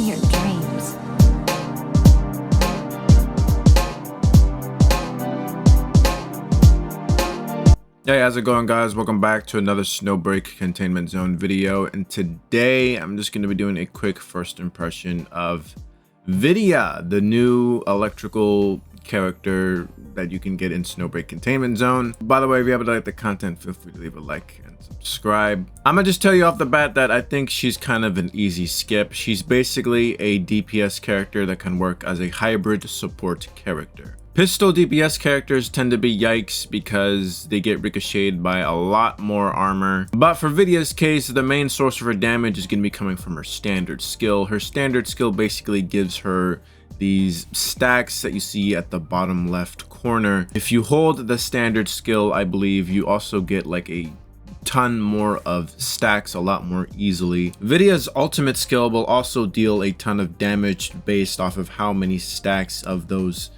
your dreams. Hey, how's it going, guys? Welcome back to another Snowbreak Containment Zone video, and today I'm just going to be doing a quick first impression of Vidya, the new electrical character that you can get in Snowbreak Containment Zone. By the way, if you happen to like the content, feel free to leave a like and subscribe. I'm gonna just tell you off the bat that I think she's kind of an easy skip. She's basically a DPS character that can work as a hybrid support character. Pistol DPS characters tend to be yikes because they get ricocheted by a lot more armor. But for Vidya's case, the main source of her damage is going to be coming from her standard skill. Her standard skill basically gives her these stacks that you see at the bottom left corner. If you hold the standard skill, I believe you also get like a ton more of stacks a lot more easily. Vidya's ultimate skill will also deal a ton of damage based off of how many stacks of those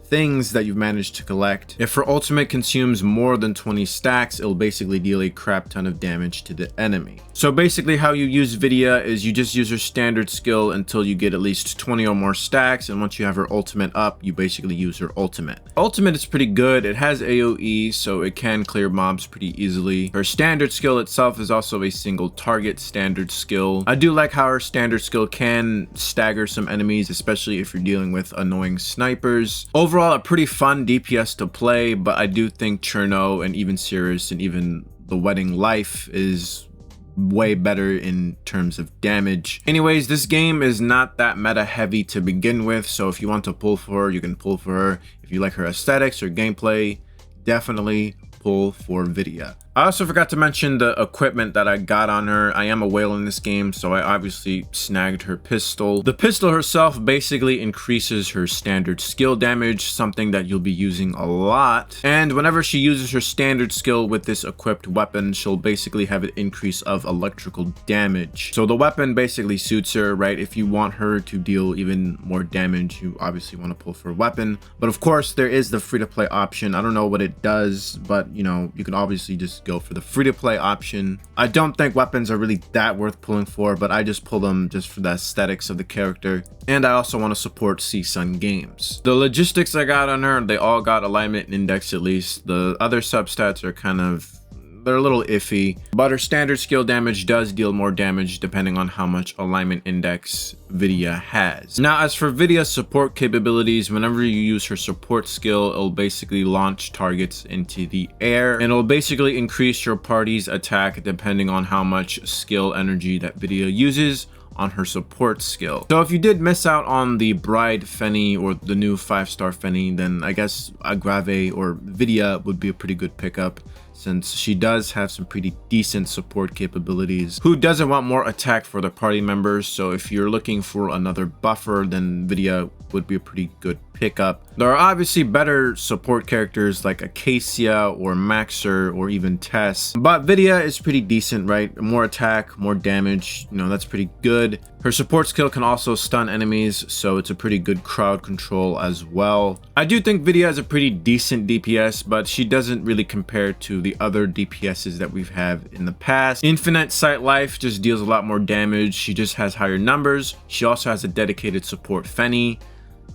things that you've managed to collect. If her ultimate consumes more than 20 stacks, it'll basically deal a crap ton of damage to the enemy. So basically how you use Vidya is you just use her standard skill until you get at least 20 or more stacks, and once you have her ultimate up, you basically use her ultimate. Ultimate is pretty good. It has AoE, so it can clear mobs pretty easily. Her standard skill itself is also a single target standard skill. I do like how her standard skill can stagger some enemies, especially if you're dealing with annoying snipers. Overall, a pretty fun DPS to play, but I do think Cherno and even Cirrus and even the Wedding Life is way better in terms of damage. Anyways, this game is not that meta heavy to begin with, so if you want to pull for her, you can pull for her. If you like her aesthetics or gameplay, definitely pull for Vidya. I also forgot to mention the equipment that I got on her. I am a whale in this game, so I obviously snagged her pistol. The pistol herself basically increases her standard skill damage, something that you'll be using a lot. And whenever she uses her standard skill with this equipped weapon, she'll basically have an increase of electrical damage. So the weapon basically suits her, right? If you want her to deal even more damage, you obviously want to pull for a weapon. But of course, there is the free-to-play option. I don't know what it does, but you know, you can obviously just go for the free-to-play option. I don't think weapons are really that worth pulling for, but I just pull them just for the aesthetics of the character. And I also want to support Seasun games. The logistics I got on her, they all got alignment index at least. The other substats are kind of, they're a little iffy, but her standard skill damage does deal more damage depending on how much alignment index Vidya has. Now, as for Vidya's support capabilities, whenever you use her support skill, it'll basically launch targets into the air, and it'll basically increase your party's attack depending on how much skill energy that Vidya uses on her support skill. So if you did miss out on the Bride Fenny or the new 5-star Fenny, then I guess Agrave or Vidya would be a pretty good pickup, since she does have some pretty decent support capabilities. Who doesn't want more attack for the party members? So if you're looking for another buffer, then Vidya would be a pretty good pickup. There are obviously better support characters like Acacia or Maxer or even Tess, but Vidya is pretty decent, right? More attack, more damage, you know, that's pretty good. Her support skill can also stun enemies, so it's a pretty good crowd control as well. I do think Vidya is a pretty decent DPS, but she doesn't really compare to the other DPSs that we've had in the past. Infinite Sight Life just deals a lot more damage. She just has higher numbers. She also has a dedicated support Fenny.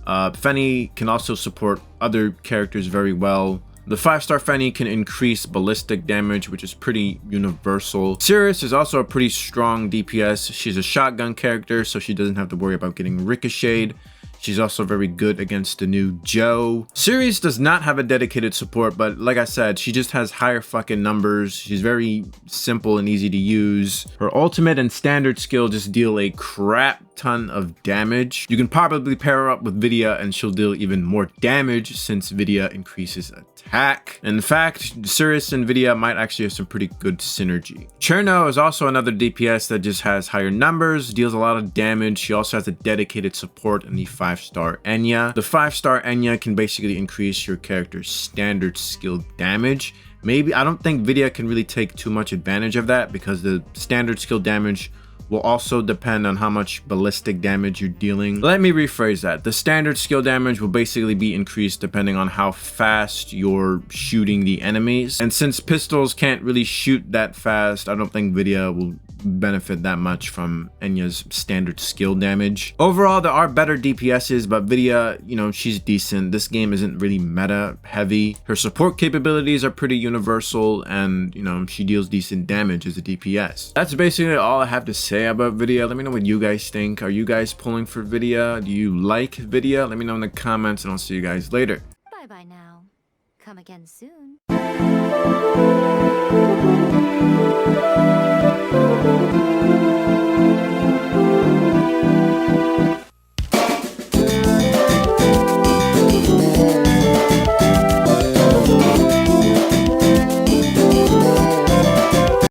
Fenny can also support other characters very well. The 5-star Fenny can increase ballistic damage, which is pretty universal. Cirrus is also a pretty strong DPS. She's a shotgun character, so she doesn't have to worry about getting ricocheted. She's also very good against the new Joe. Cirrus does not have a dedicated support, but like I said, she just has higher fucking numbers. She's very simple and easy to use. Her ultimate and standard skill just deal a crap ton of damage. You can probably pair her up with Vidya and she'll deal even more damage since Vidya increases attack. In fact, Cirrus and Vidya might actually have some pretty good synergy. Cherno is also another DPS that just has higher numbers, deals a lot of damage. She also has a dedicated support in the 5-star Enya. The 5-star Enya can basically increase your character's standard skill damage. Maybe, I don't think Vidya can really take too much advantage of that because the standard skill damage will also depend on how much ballistic damage you're dealing. Let me rephrase that. The standard skill damage will basically be increased depending on how fast you're shooting the enemies. And since pistols can't really shoot that fast, I don't think Vidya will benefit that much from Enya's standard skill damage. Overall, there are better DPSs, but Vidya, you know, she's decent. This game isn't really meta heavy. Her support capabilities are pretty universal, and you know, she deals decent damage as a DPS. That's basically all I have to say about Vidya. Let me know what you guys think. Are you guys pulling for Vidya? Do you like Vidya? Let me know in the comments, and I'll see you guys later. Bye bye now. Come again soon.